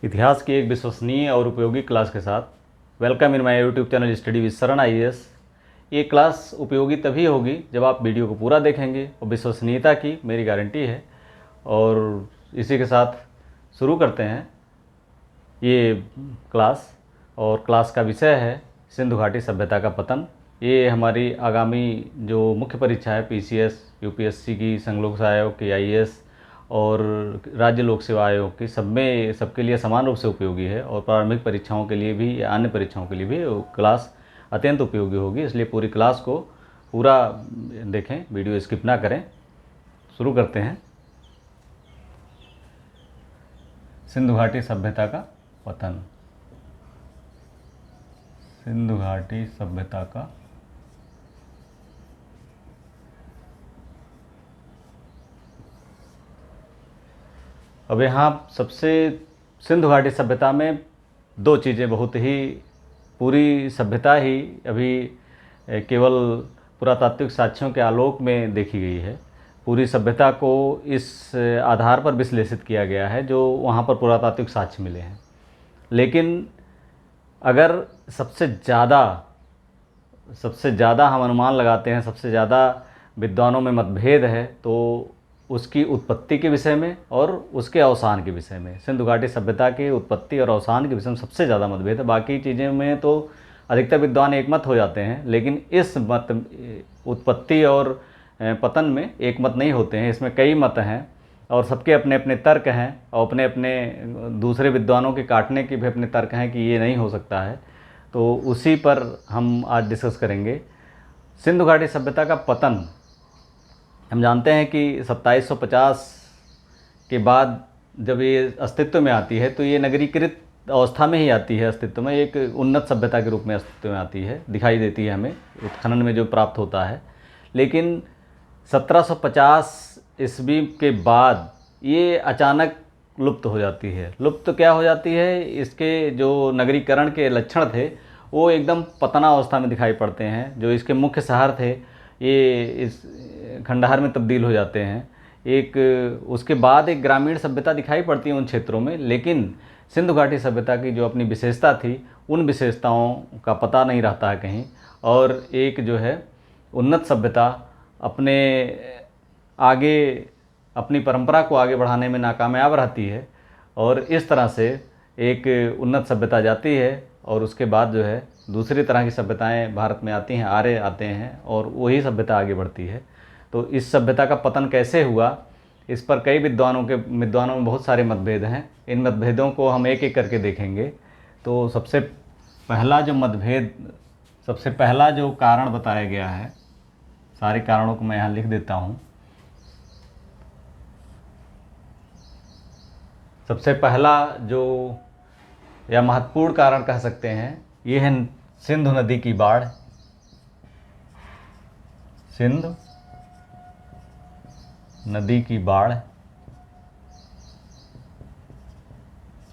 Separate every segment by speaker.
Speaker 1: इतिहास की एक विश्वसनीय और उपयोगी क्लास के साथ welcome in my YouTube channel study with शरण IAS। ये क्लास उपयोगी तभी होगी जब आप वीडियो को पूरा देखेंगे और विश्वसनीयता की मेरी गारंटी है। और इसी के साथ शुरू करते हैं ये क्लास। और क्लास का विषय है सिंधु घाटी सभ्यता का पतन। ये हमारी आगामी जो मुख्य परीक्षा है PCS UPSC की, संघ लोक सेवा आयोग की, IAS और राज्य लोक सेवा आयोग की, सबके लिए समान रूप से उपयोगी है। और प्रारंभिक परीक्षाओं के लिए भी या अन्य परीक्षाओं के लिए भी क्लास अत्यंत उपयोगी होगी। इसलिए पूरी क्लास को पूरा देखें, वीडियो स्किप ना करें। शुरू करते हैं। सिंधु घाटी सभ्यता का पतन। सिंधु घाटी सभ्यता का अब यहाँ सबसे सिंधु घाटी सभ्यता में दो चीज़ें बहुत ही, पूरी सभ्यता ही अभी केवल पुरातात्विक साक्ष्यों के आलोक में देखी गई है। पूरी सभ्यता को इस आधार पर विश्लेषित किया गया है जो वहाँ पर पुरातात्विक साक्ष्य मिले हैं। लेकिन अगर सबसे ज़्यादा हम अनुमान लगाते हैं, सबसे ज़्यादा विद्वानों में मतभेद है तो उसकी उत्पत्ति के विषय में और उसके अवसान के विषय में। सिंधु घाटी सभ्यता की उत्पत्ति और अवसान के विषय में सबसे ज़्यादा मतभेद है। बाकी चीज़ें में तो अधिकतर विद्वान एक मत हो जाते हैं, लेकिन इस मत उत्पत्ति और पतन में एक मत नहीं होते हैं। इसमें कई मत हैं और सबके अपने अपने तर्क हैं और अपने अपने दूसरे विद्वानों के काटने के भी अपने तर्क हैं कि ये नहीं हो सकता है। तो उसी पर हम आज डिस्कस करेंगे। सिंधु घाटी सभ्यता का पतन हम जानते हैं कि 2750 के बाद जब ये अस्तित्व में आती है तो ये नगरीकृत अवस्था में ही आती है अस्तित्व में, एक उन्नत सभ्यता के रूप में अस्तित्व में आती है, दिखाई देती है हमें उत्खनन में जो प्राप्त होता है। लेकिन 1750 ईस्वी के बाद ये अचानक लुप्त हो जाती है। लुप्त क्या हो जाती है, इसके जो नगरीकरण के लक्षण थे वो एकदम पतनावस्था में दिखाई पड़ते हैं। जो इसके मुख्य शहर थे ये इस खंडहर में तब्दील हो जाते हैं। उसके बाद एक ग्रामीण सभ्यता दिखाई पड़ती है उन क्षेत्रों में। लेकिन सिंधु घाटी सभ्यता की जो अपनी विशेषता थी उन विशेषताओं का पता नहीं रहता है कहीं। और एक जो है उन्नत सभ्यता अपनी परंपरा को आगे बढ़ाने में नाकामयाब रहती है और इस तरह से एक उन्नत सभ्यता जाती है और उसके बाद जो है दूसरी तरह की सभ्यताएं भारत में आती हैं, आर्य आते हैं और वही सभ्यता आगे बढ़ती है। तो इस सभ्यता का पतन कैसे हुआ, इस पर कई विद्वानों में बहुत सारे मतभेद हैं। इन मतभेदों को हम एक एक करके देखेंगे। तो सबसे पहला जो कारण बताया गया है, सारे कारणों को मैं यहाँ लिख देता हूँ। सबसे पहला जो या महत्वपूर्ण कारण कह सकते हैं ये है सिंधु नदी की बाढ़। सिंधु नदी की बाढ़,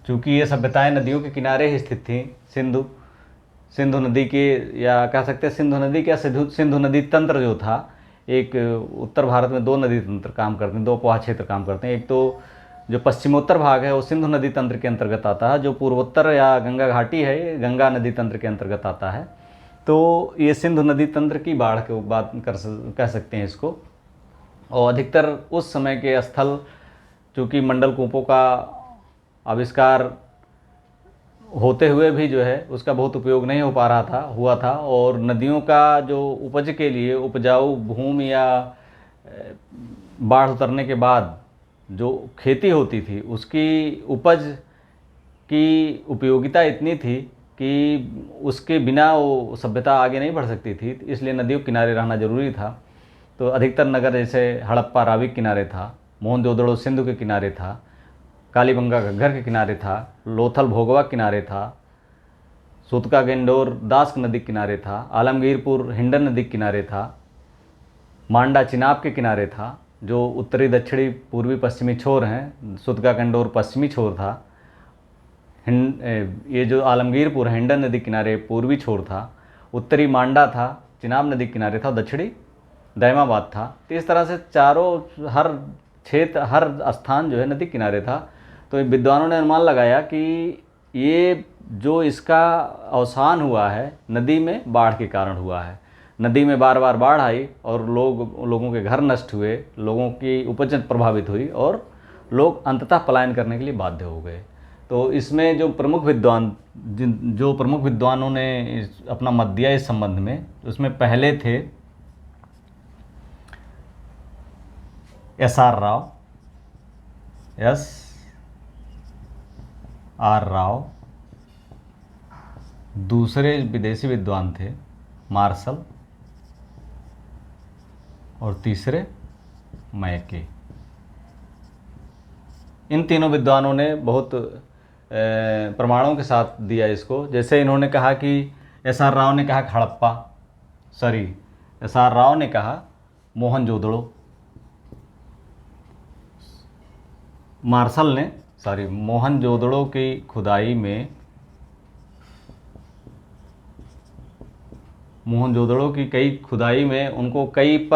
Speaker 1: चूँकि ये सभ्यताएं नदियों के किनारे ही स्थित थीं। सिंधु नदी के, या कह सकते हैं सिंधु नदी का सिंधु नदी तंत्र जो था, एक उत्तर भारत में दो नदी तंत्र काम करते हैं, दो उपवाह क्षेत्र काम करते हैं। एक तो जो पश्चिमोत्तर भाग है वो सिंधु नदी तंत्र के अंतर्गत आता है, जो पूर्वोत्तर या गंगा घाटी है ये गंगा नदी तंत्र के अंतर्गत आता है। तो ये सिंधु नदी तंत्र की बाढ़ के बात कह सकते हैं इसको। और अधिकतर उस समय के स्थल, चूँकि मंडल कूपों का आविष्कार होते हुए भी जो है उसका बहुत उपयोग नहीं हुआ था और नदियों का जो उपज के लिए उपजाऊ भूमि या बाढ़ उतरने के बाद जो खेती होती थी उसकी उपज की उपयोगिता इतनी थी कि उसके बिना वो सभ्यता आगे नहीं बढ़ सकती थी। इसलिए नदियों के किनारे रहना जरूरी था। तो अधिकतर नगर जैसे हड़प्पा रावी के किनारे था, मोहनजोदड़ो सिंधु के किनारे था, कालीबंगा घग्गर के किनारे था, लोथल भोगवा किनारे था, सूतका गेंडोर दास्क नदी के किनारे था, आलमगीरपुर हिंडन नदी के किनारे था, मांडा चिनाब के किनारे था जो उत्तरी दक्षिणी पूर्वी पश्चिमी छोर हैं। सूतका गेंडोर पश्चिमी छोर था। ये जो आलमगीरपुर हिंडन नदी किनारे पूर्वी छोर था। उत्तरी मांडा था, चिनाब नदी किनारे था, दक्षिणी दैमाबाद था। तो इस तरह से हर क्षेत्र, हर स्थान जो है नदी किनारे था। तो विद्वानों ने अनुमान लगाया कि ये जो इसका अवसान हुआ है नदी में बाढ़ के कारण हुआ है। नदी में बार बार बाढ़ आई और लोगों के घर नष्ट हुए, लोगों की उपज प्रभावित हुई और लोग अंततः पलायन करने के लिए बाध्य हो गए। तो इसमें जो प्रमुख विद्वानों ने अपना मत दिया इस संबंध में, उसमें पहले थे एस आर राव, दूसरे विदेशी विद्वान थे मार्शल और तीसरे मैके। इन तीनों विद्वानों ने बहुत प्रमाणों के साथ दिया इसको। जैसे इन्होंने कहा कि एस आर राव ने कहा हड़प्पा, एस आर राव ने कहा मोहनजोदड़ो, मार्शल ने मोहनजोदड़ो की खुदाई में, मोहनजोदड़ो की कई खुदाई में उनको कई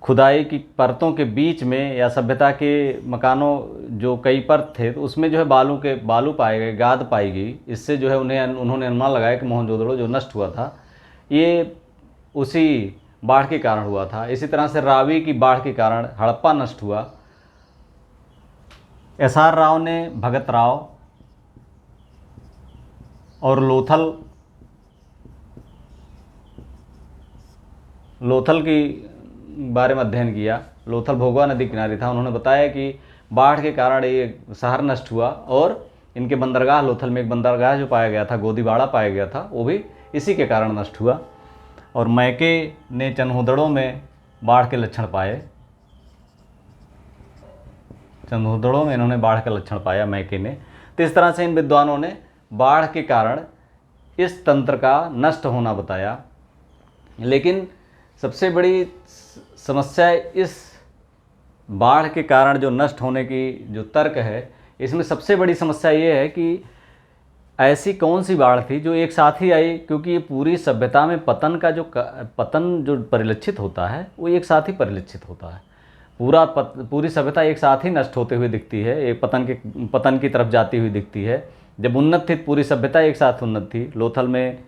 Speaker 1: खुदाई की परतों के बीच में या सभ्यता के मकानों जो कई परत थे तो उसमें जो है बालू पाए गए, गाद पाई गई। इससे जो है उन्होंने अनुमान लगाया कि मोहनजोदड़ो जो नष्ट हुआ था ये उसी बाढ़ के कारण हुआ था। इसी तरह से रावी की बाढ़ के कारण हड़प्पा नष्ट हुआ। एस आर राव ने भगत राव और लोथल की बारे में अध्ययन किया। लोथल भोगवा नदी किनारे था। उन्होंने बताया कि बाढ़ के कारण ये शहर नष्ट हुआ और इनके बंदरगाह, लोथल में एक बंदरगाह जो पाया गया था, गोदीबाड़ा पाया गया था, वो भी इसी के कारण नष्ट हुआ। और मैके ने चन्होदड़ों में बाढ़ के लक्षण पाए, चन्होदड़ों में इन्होंने बाढ़ का लक्षण पाया मैके ने। तो इस तरह से इन विद्वानों ने बाढ़ के कारण इस तंत्र का नष्ट होना बताया। लेकिन सबसे बड़ी समस्या इस बाढ़ के कारण जो नष्ट होने की जो तर्क है, इसमें सबसे बड़ी समस्या ये है कि ऐसी कौन सी बाढ़ थी जो एक साथ ही आई, क्योंकि ये पूरी सभ्यता में पतन जो परिलक्षित होता है वो एक साथ ही परिलक्षित होता है। पूरी सभ्यता एक साथ ही नष्ट होते हुए दिखती है, एक पतन की तरफ जाती हुई दिखती है। जब उन्नत थी पूरी सभ्यता एक साथ उन्नत थी। लोथल में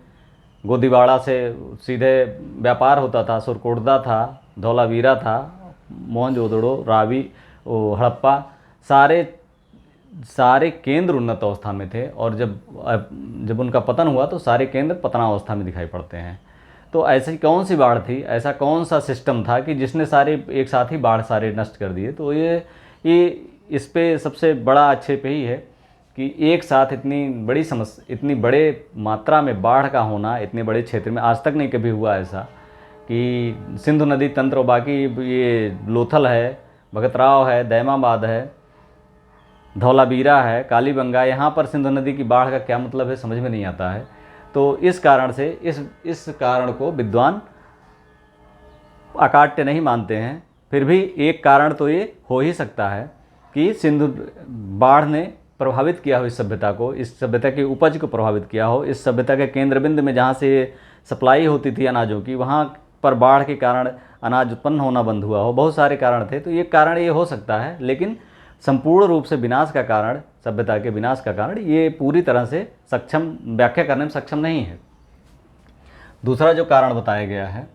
Speaker 1: गोदीबाड़ा से सीधे व्यापार होता था, सुरकोटदा था, धौलावीरा था, मोहनजोदड़ो, रावी, हड़प्पा, सारे केंद्र उन्नत अवस्था में थे। और जब उनका पतन हुआ तो सारे केंद्र पतनावस्था में दिखाई पड़ते हैं। तो ऐसी कौन सी बाढ़ थी, ऐसा कौन सा सिस्टम था कि जिसने सारे एक साथ ही बाढ़ सारे नष्ट कर दिए। तो ये इस पे सबसे बड़ा आक्षेप यही है कि एक साथ इतनी बड़े मात्रा में बाढ़ का होना इतने बड़े क्षेत्र में आज तक नहीं कभी हुआ ऐसा कि सिंधु नदी तंत्र और बाकी ये लोथल है, भगतराव है, दैमाबाद है, धौलावीरा है, कालीबंगा, यहाँ पर सिंधु नदी की बाढ़ का क्या मतलब है समझ में नहीं आता है। तो इस कारण से इस कारण को विद्वान अकाट्य नहीं मानते हैं। फिर भी एक कारण तो ये हो ही सकता है कि सिंधु बाढ़ ने प्रभावित किया हो इस सभ्यता को, इस सभ्यता की उपज को प्रभावित किया हो। इस सभ्यता के केंद्र बिंदु में जहाँ से सप्लाई होती थी अनाजों की, वहाँ पर बाढ़ के कारण अनाज उत्पन्न होना बंद हुआ हो। बहुत सारे कारण थे, तो ये कारण ये हो सकता है। लेकिन संपूर्ण रूप से विनाश का कारण, सभ्यता के विनाश का कारण ये पूरी तरह से व्याख्या करने में सक्षम नहीं है। दूसरा जो कारण बताया गया है,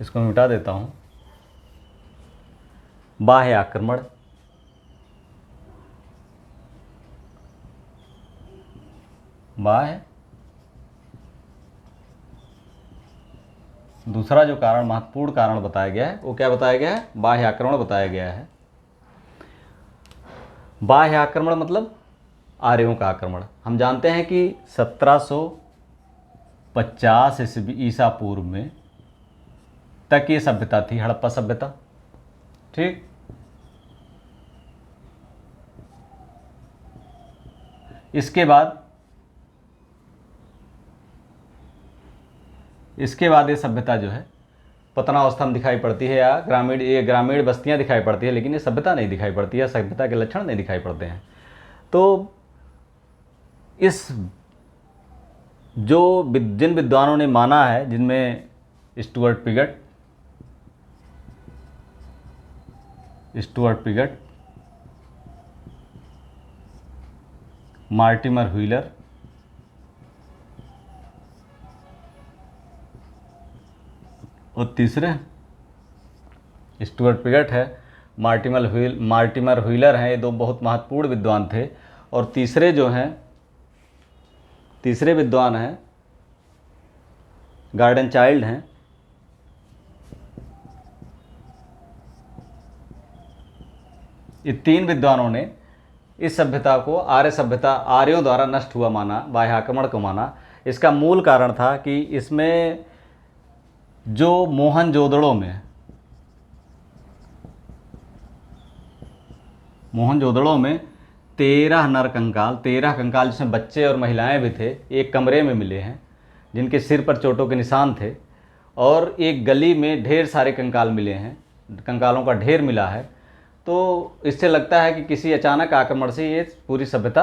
Speaker 1: इसको मिटा देता हूँ, बाह्य आक्रमण। दूसरा जो कारण, महत्वपूर्ण कारण बताया गया है, वो क्या बताया गया है? बाह्य आक्रमण बताया गया है। बाह्य आक्रमण मतलब आर्यों का आक्रमण। हम जानते हैं कि 1750 ईसा पूर्व में तक ये सभ्यता थी, हड़प्पा सभ्यता, ठीक। इसके बाद ये सभ्यता जो है पतनावस्था में दिखाई पड़ती है, या ग्रामीण बस्तियां दिखाई पड़ती है, लेकिन ये सभ्यता नहीं दिखाई पड़ती है, सभ्यता के लक्षण नहीं दिखाई पड़ते हैं। तो जिन विद्वानों ने माना है, जिनमें Stuart Piggott, Stuart Piggott, Mortimer wheeler, और तीसरे स्टुअर्ट पिगट है, मार्टिमर व्हीलर हैं, ये दो बहुत महत्वपूर्ण विद्वान थे। और तीसरे जो हैं, तीसरे विद्वान हैं गार्डन चाइल्ड हैं। ये तीन विद्वानों ने इस सभ्यता को आर्य सभ्यता, आर्यों द्वारा नष्ट हुआ माना, बाह्य आक्रमण को माना। इसका मूल कारण था कि इसमें जो मोहनजोदड़ो में 13 नरकंकाल, 13 कंकाल जिसमें बच्चे और महिलाएं भी थे, एक कमरे में मिले हैं, जिनके सिर पर चोटों के निशान थे। और एक गली में ढेर सारे कंकाल मिले हैं, कंकालों का ढेर मिला है। तो इससे लगता है कि किसी अचानक आक्रमण से ये पूरी सभ्यता,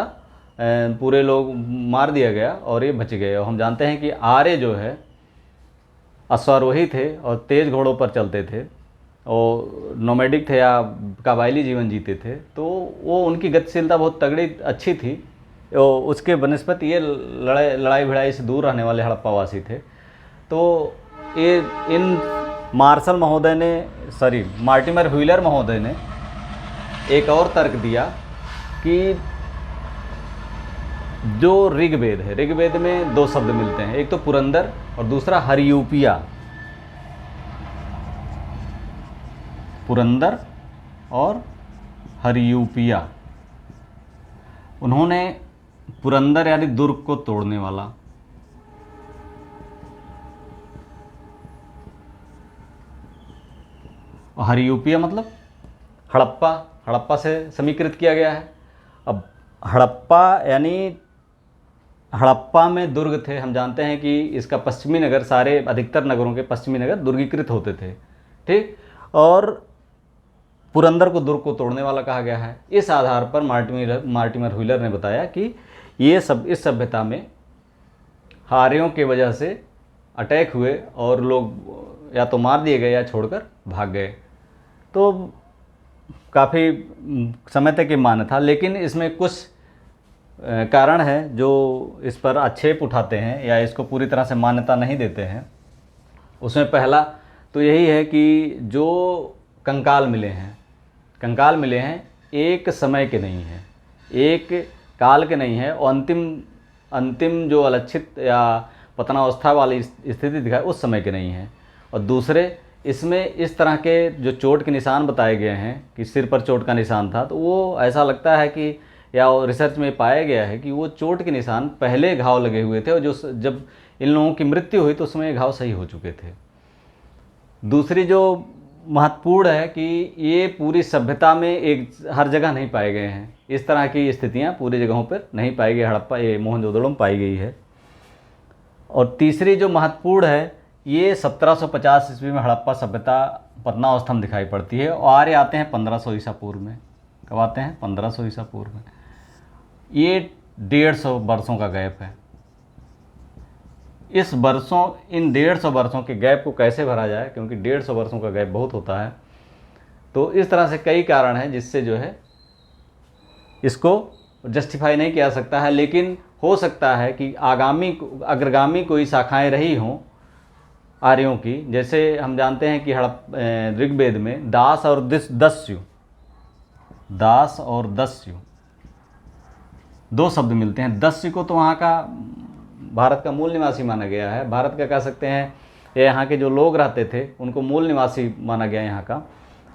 Speaker 1: पूरे लोग मार दिया गया और ये बच गए। और हम जानते हैं कि आर्य जो है अश्वारोही थे और तेज़ घोड़ों पर चलते थे और नोमैडिक थे या कबायली जीवन जीते थे, तो वो उनकी गतिशीलता बहुत तगड़ी अच्छी थी। उसके बनस्पत ये लड़ाई भिड़ाई से दूर रहने वाले हड़प्पावासी थे। तो ये इन मार्टिमर व्हीलर महोदय ने एक और तर्क दिया कि जो ऋग्वेद है, ऋग्वेद में दो शब्द मिलते हैं, एक तो पुरंदर और दूसरा हरियूपिया। पुरंदर और हरियूपिया। उन्होंने पुरंदर यानी दुर्ग को तोड़ने वाला, और हरियूपिया मतलब हड़प्पा, हड़प्पा से समीकृत किया गया है। अब हड़प्पा यानी हड़प्पा में दुर्ग थे। हम जानते हैं कि इसका पश्चिमी नगर, सारे अधिकतर नगरों के पश्चिमी नगर दुर्गीकृत होते थे, ठीक। और पुरंदर को दुर्ग को तोड़ने वाला कहा गया है। इस आधार पर मार्टिमर व्हीलर ने बताया कि ये सब इस सभ्यता में आर्यों के वजह से अटैक हुए और लोग या तो मार दिए गए या छोड़कर भाग गए। तो काफ़ी समय तक ये मान्य था, लेकिन इसमें कुछ कारण है जो इस पर आक्षेप उठाते हैं या इसको पूरी तरह से मान्यता नहीं देते हैं। उसमें पहला तो यही है कि जो कंकाल मिले हैं एक समय के नहीं हैं, एक काल के नहीं हैं, और अंतिम जो अलक्षित या पतनावस्था वाली स्थिति दिखाए उस समय के नहीं हैं। और दूसरे, इसमें इस तरह के जो चोट के निशान बताए गए हैं कि सिर पर चोट का निशान था, तो वो ऐसा लगता है कि या रिसर्च में पाया गया है कि वो चोट के निशान पहले घाव लगे हुए थे और जब इन लोगों की मृत्यु हुई तो उसमें घाव सही हो चुके थे। दूसरी जो महत्वपूर्ण है कि ये पूरी सभ्यता में एक हर जगह नहीं पाए गए हैं, इस तरह की स्थितियां पूरी जगहों पर नहीं पाई गई, हड़प्पा ये मोहनजोदड़ो में पाई गई है। और तीसरी जो महत्वपूर्ण है, ये 1750 ईस्वी में हड़प्पा सभ्यता पतनावस्था में दिखाई पड़ती है और आर्य आते हैं 1500 ईसा पूर्व में। कब आते हैं? 1500 ईसा पूर्व में। ये 150 वर्षों का गैप है। इन 150 वर्षों के गैप को कैसे भरा जाए, क्योंकि 150 वर्षों का गैप बहुत होता है। तो इस तरह से कई कारण हैं जिससे जो है इसको जस्टिफाई नहीं किया सकता है, लेकिन हो सकता है कि अग्रगामी कोई शाखाएं रही हों आर्यों की। जैसे हम जानते हैं कि ऋग्वेद में दास और दस्यु दो शब्द मिलते हैं। दस्यु को तो वहाँ का भारत का मूल निवासी माना गया है, भारत का कह सकते हैं, ये यहाँ के जो लोग रहते थे उनको मूल निवासी माना गया यहाँ का।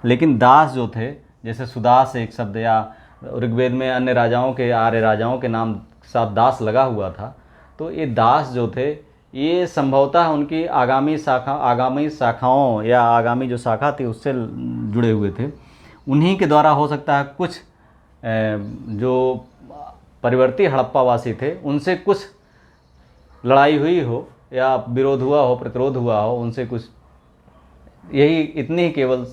Speaker 1: लेकिन दास जो थे, जैसे सुदास एक शब्द, या ऋग्वेद में अन्य राजाओं के, आर्य राजाओं के नाम साथ दास लगा हुआ था, तो ये दास जो थे ये संभवतः उनकी आगामी शाखाओं या आगामी जो शाखा थी उससे जुड़े हुए थे। उन्हीं के द्वारा हो सकता है कुछ जो परिवर्ती हड़प्पावासी थे उनसे कुछ लड़ाई हुई हो या विरोध हुआ हो, प्रतिरोध हुआ हो उनसे कुछ, यही इतनी ही केवल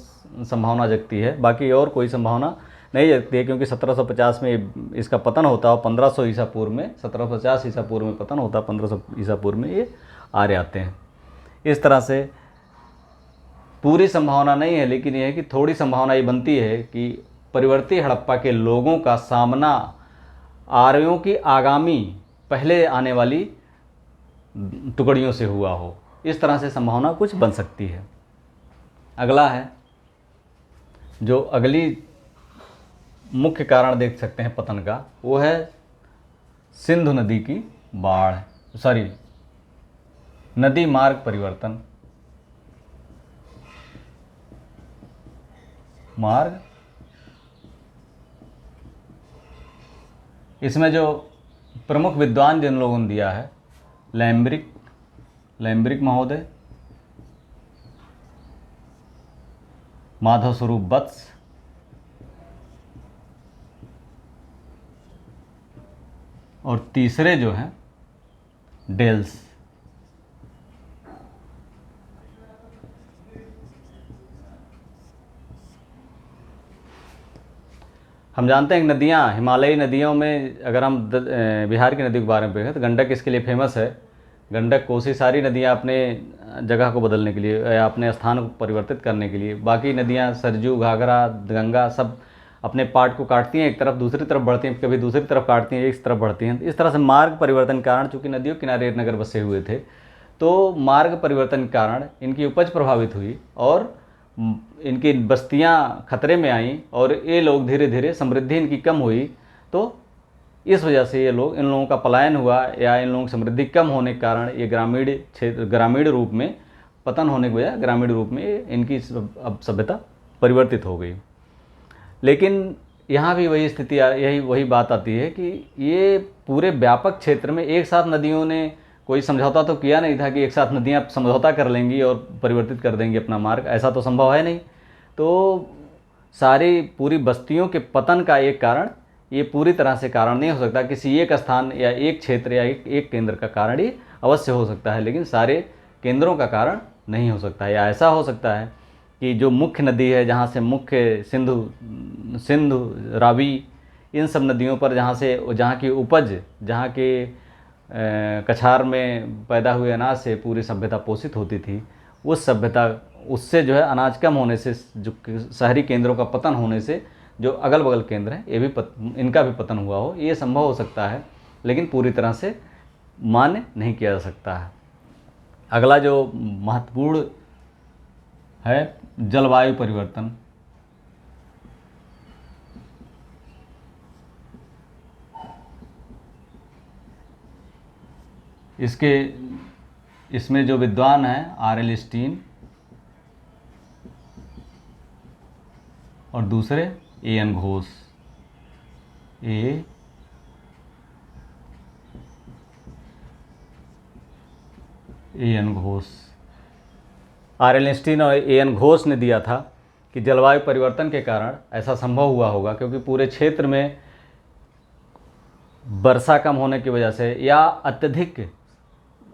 Speaker 1: संभावना जगती है, बाकी और कोई संभावना नहीं जगती है। क्योंकि 1750 में इसका पतन होता है, 1500 ईसा पूर्व में, 1750 ईसा पूर्व में पतन होता है, 1500 ईसा पूर्व में ये आर्य आते हैं। इस तरह से पूरी संभावना नहीं है, लेकिन यह है कि थोड़ी संभावना ये बनती है कि परिवर्ती हड़प्पा के लोगों का सामना आर्यों की आगामी पहले आने वाली टुकड़ियों से हुआ हो। इस तरह से संभावना कुछ बन सकती है। अगला है, जो अगली मुख्य कारण देख सकते हैं पतन का, वो है सिंधु नदी की बाढ़, नदी मार्ग परिवर्तन। इसमें जो प्रमुख विद्वान जिन लोगों ने दिया है, लैम्ब्रिक महोदय, माधव स्वरूप वत्स और तीसरे जो हैं डेल्स। हम जानते हैं कि नदियाँ, हिमालयी नदियों में अगर हम बिहार की नदी के बारे में देखें तो गंडक इसके लिए फेमस है। गंडक, कोसी, सारी नदियाँ अपने जगह को बदलने के लिए या अपने स्थान को परिवर्तित करने के लिए, बाकी नदियाँ सरजू, घाघरा, गंगा सब अपने पार्ट को काटती हैं, एक तरफ दूसरी तरफ बढ़ती हैं, कभी दूसरी तरफ काटती हैं, एक तरफ बढ़ती हैं। इस तरह से मार्ग परिवर्तन के कारण, चूँकि नदियों के किनारे नगर बसे हुए थे, तो मार्ग परिवर्तन के कारण इनकी उपज प्रभावित हुई और इनकी बस्तियां खतरे में आईं और ये लोग धीरे धीरे, समृद्धि इनकी कम हुई, तो इस वजह से इन लोगों का पलायन हुआ, या इन लोगों की समृद्धि कम होने के कारण ये ग्रामीण क्षेत्र, ग्रामीण रूप में पतन होने के बजाय ग्रामीण रूप में इनकी अब सभ्यता परिवर्तित हो गई। लेकिन यहाँ भी वही स्थिति, वही बात आती है कि ये पूरे व्यापक क्षेत्र में एक साथ नदियों ने कोई समझौता तो किया नहीं था कि एक साथ नदियाँ समझौता कर लेंगी और परिवर्तित कर देंगी अपना मार्ग, ऐसा तो संभव है नहीं। तो सारी पूरी बस्तियों के पतन का एक कारण, ये पूरी तरह से कारण नहीं हो सकता। किसी एक स्थान या एक क्षेत्र या एक केंद्र का कारण ये अवश्य हो सकता है, लेकिन सारे केंद्रों का कारण नहीं हो सकता है। या ऐसा हो सकता है कि जो मुख्य नदी है, जहाँ से मुख्य सिंधु, रावी, इन सब नदियों पर जहाँ की उपज, जहाँ के कछार में पैदा हुए अनाज से पूरी सभ्यता पोषित होती थी, उस सभ्यता, उससे जो है अनाज कम होने से, जो शहरी केंद्रों का पतन होने से जो अगल बगल केंद्र हैं ये भी इनका भी पतन हुआ हो, ये संभव हो सकता है, लेकिन पूरी तरह से मान्य नहीं किया जा सकता है। अगला जो महत्वपूर्ण है, जलवायु परिवर्तन। इसमें जो विद्वान हैं, R.L. स्टीन और दूसरे A.N. घोष, R.L. स्टीन और A.N. घोष ने दिया था कि जलवायु परिवर्तन के कारण ऐसा संभव हुआ होगा, क्योंकि पूरे क्षेत्र में वर्षा कम होने की वजह से या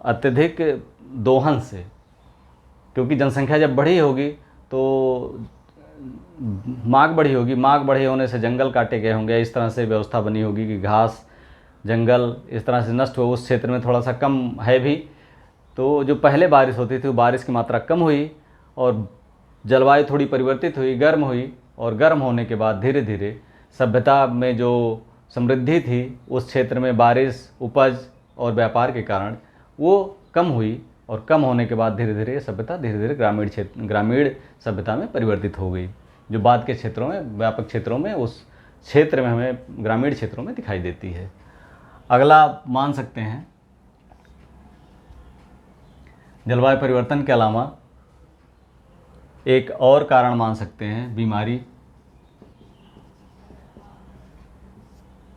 Speaker 1: अत्यधिक दोहन से, क्योंकि जनसंख्या जब बढ़ी होगी तो मांग बढ़ी होगी, मांग बढ़े होने से जंगल काटे गए होंगे, इस तरह से व्यवस्था बनी होगी कि घास, जंगल इस तरह से नष्ट हो, उस क्षेत्र में थोड़ा सा कम है भी, तो जो पहले बारिश होती थी वो बारिश की मात्रा कम हुई और जलवायु थोड़ी परिवर्तित हुई, गर्म हुई, और गर्म होने के बाद धीरे धीरे सभ्यता में जो समृद्धि थी उस क्षेत्र में बारिश, उपज और व्यापार के कारण वो कम हुई, और कम होने के बाद धीरे धीरे सभ्यता ग्रामीण सभ्यता में परिवर्तित हो गई, जो बाद के क्षेत्रों में, व्यापक क्षेत्रों में, उस क्षेत्र में हमें ग्रामीण क्षेत्रों में दिखाई देती है। अगला मान सकते हैं, जलवायु परिवर्तन के अलावा एक और कारण मान सकते हैं, बीमारी।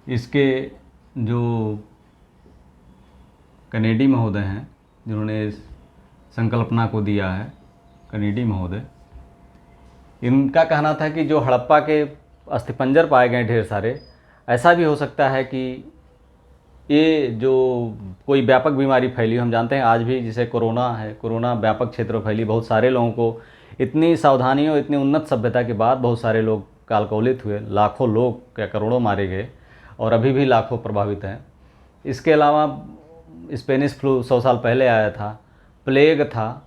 Speaker 1: इसके जो कनेडी महोदय हैं, जिन्होंने संकल्पना को दिया है, कनेडी महोदय, इनका कहना था कि जो हड़प्पा के अस्थिपंजर पाए गए ढेर सारे, ऐसा भी हो सकता है कि ये जो कोई व्यापक बीमारी फैली, हम जानते हैं आज भी जैसे कोरोना है, कोरोना व्यापक क्षेत्र में फैली, बहुत सारे लोगों को, इतनी सावधानियों, इतनी उन्नत सभ्यता के बाद बहुत सारे लोग कालकौलित हुए, लाखों लोग या करोड़ों मारे गए, और अभी भी लाखों प्रभावित हैं। इसके अलावा स्पेनिश फ्लू 100 साल पहले आया था, प्लेग था,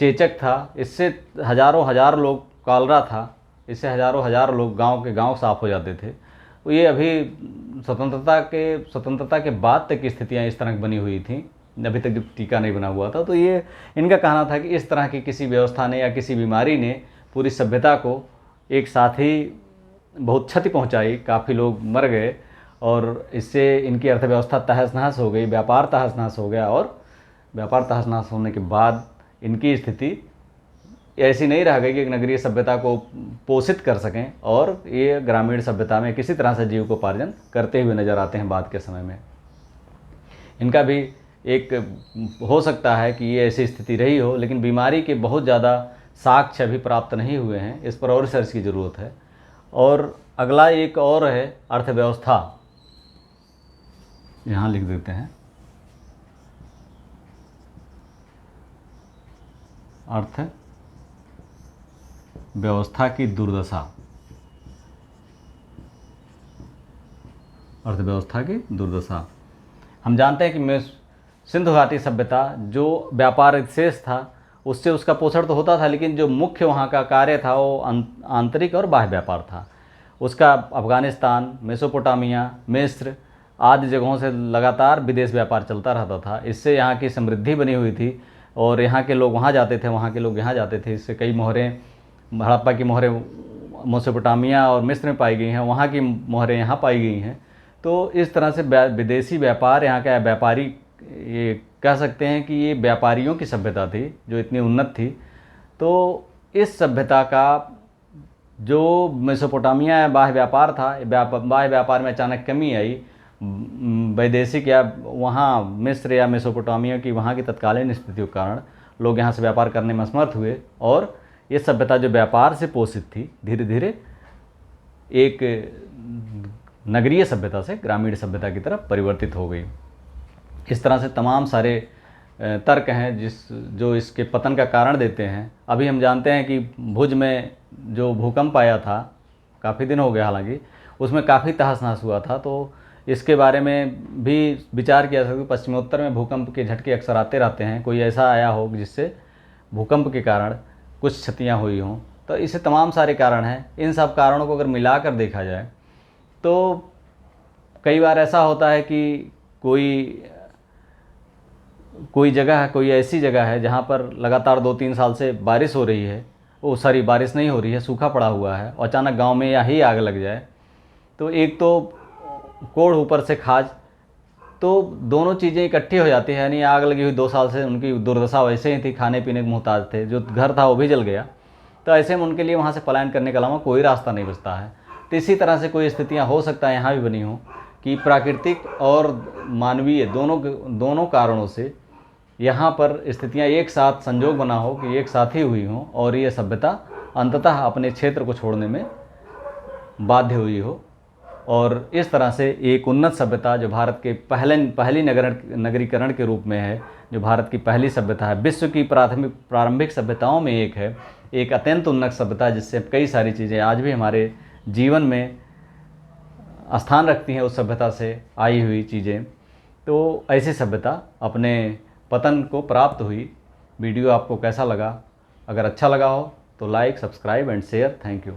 Speaker 1: चेचक था, इससे हज़ारों हज़ार लोग, कॉलरा था, इससे हज़ारों हज़ार लोग गांव के गांव साफ़ हो जाते थे। तो ये अभी स्वतंत्रता के बाद तक की स्थितियाँ इस तरह की बनी हुई थी, अभी तक जब टीका नहीं बना हुआ था। तो ये इनका कहना था कि इस तरह की किसी व्यवस्था ने या किसी बीमारी ने पूरी सभ्यता को एक साथ ही बहुत क्षति पहुंचाई, काफ़ी लोग मर गए और इससे इनकी अर्थव्यवस्था तहस नहस हो गई, व्यापार तहस नहस हो गया। और व्यापार तहस नहस होने के बाद इनकी स्थिति ऐसी नहीं रह गई कि एक नगरीय सभ्यता को पोषित कर सकें, और ये ग्रामीण सभ्यता में किसी तरह से जीविकोपार्जन करते हुए नज़र आते हैं बाद के समय में। इनका भी एक हो सकता है कि ये ऐसी स्थिति रही हो, लेकिन बीमारी के बहुत ज़्यादा साक्ष्य अभी प्राप्त नहीं हुए हैं, इस पर और रिसर्च की ज़रूरत है। और अगला एक और है अर्थव्यवस्था, यहाँ लिख देते हैं अर्थव्यवस्था की दुर्दशा। अर्थव्यवस्था की दुर्दशा, हम जानते हैं कि सिंधु घाटी सभ्यता जो व्यापार शेष था उससे उसका पोषण तो होता था, लेकिन जो मुख्य वहाँ का कार्य था वो आंतरिक और बाह्य व्यापार था। उसका अफ़गानिस्तान, मेसोपोटामिया, मिस्र आदि जगहों से लगातार विदेश व्यापार चलता रहता था। इससे यहाँ की समृद्धि बनी हुई थी और यहाँ के लोग वहाँ जाते थे, वहाँ के लोग यहाँ जाते थे। इससे कई मोहरें, हड़प्पा की मोहरें मेसोपोटामिया और मिस्र में पाई गई हैं, वहाँ की मोहरें यहाँ पाई गई हैं। तो इस तरह से विदेशी व्यापार, यहाँ का व्यापारी, ये कह सकते हैं कि ये व्यापारियों की सभ्यता थी जो इतनी उन्नत थी। तो इस सभ्यता का जो मेसोपोटामिया बाह्य व्यापार था, बाह्य व्यापार में अचानक कमी आई, वैदेशिक या वहाँ मिस्र या मेसोपोटामिया की वहाँ की तत्कालीन स्थितियों के कारण लोग यहाँ से व्यापार करने में असमर्थ हुए, और ये सभ्यता जो व्यापार से पोषित थी धीरे धीरे एक नगरीय सभ्यता से ग्रामीण सभ्यता की तरफ परिवर्तित हो गई। इस तरह से तमाम सारे तर्क हैं जो इसके पतन का कारण देते हैं। अभी हम जानते हैं कि भुज में जो भूकंप आया था, काफ़ी दिन हो गया हालांकि, उसमें काफ़ी तहस नहस हुआ था। तो इसके बारे में भी विचार किया जा सकता है। पश्चिमोत्तर में भूकंप के झटके अक्सर आते रहते हैं, कोई ऐसा आया हो जिससे भूकंप के कारण कुछ क्षतियाँ हुई हों। तो इसे तमाम सारे कारण हैं। इन सब कारणों को अगर मिलाकर देखा जाए तो कई बार ऐसा होता है कि कोई जगह है, कोई ऐसी जगह है जहाँ पर लगातार 2-3 साल से बारिश हो रही है, बारिश नहीं हो रही है, सूखा पड़ा हुआ है, और अचानक गांव में या ही आग लग जाए। तो एक तो कोढ़, ऊपर से खाज, तो दोनों चीज़ें इकट्ठी हो जाती है। यानी आग लगी हुई 2 साल से उनकी दुर्दशा वैसे ही थी, खाने पीने के मोहताज थे, जो घर था वो भी जल गया। तो ऐसे में उनके लिए वहाँ से पलायन करने के अलावा कोई रास्ता नहीं बचता है। तो इसी तरह से कोई स्थितियाँ हो सकता है यहाँ भी बनी हो कि प्राकृतिक और मानवीय दोनों कारणों से यहाँ पर स्थितियाँ एक साथ संजोग बना हो कि एक साथ ही हुई हों, और ये सभ्यता अंततः अपने क्षेत्र को छोड़ने में बाध्य हुई हो। और इस तरह से एक उन्नत सभ्यता जो भारत के पहली नगरीकरण के रूप में है, जो भारत की पहली सभ्यता है, विश्व की प्रारंभिक सभ्यताओं में एक है, एक अत्यंत उन्नत सभ्यता जिससे कई सारी चीज़ें आज भी हमारे जीवन में स्थान रखती हैं, उस सभ्यता से आई हुई चीज़ें। तो ऐसी सभ्यता अपने पतन को प्राप्त हुई। वीडियो आपको कैसा लगा? अगर अच्छा लगा हो तो like, subscribe and share. Thank you.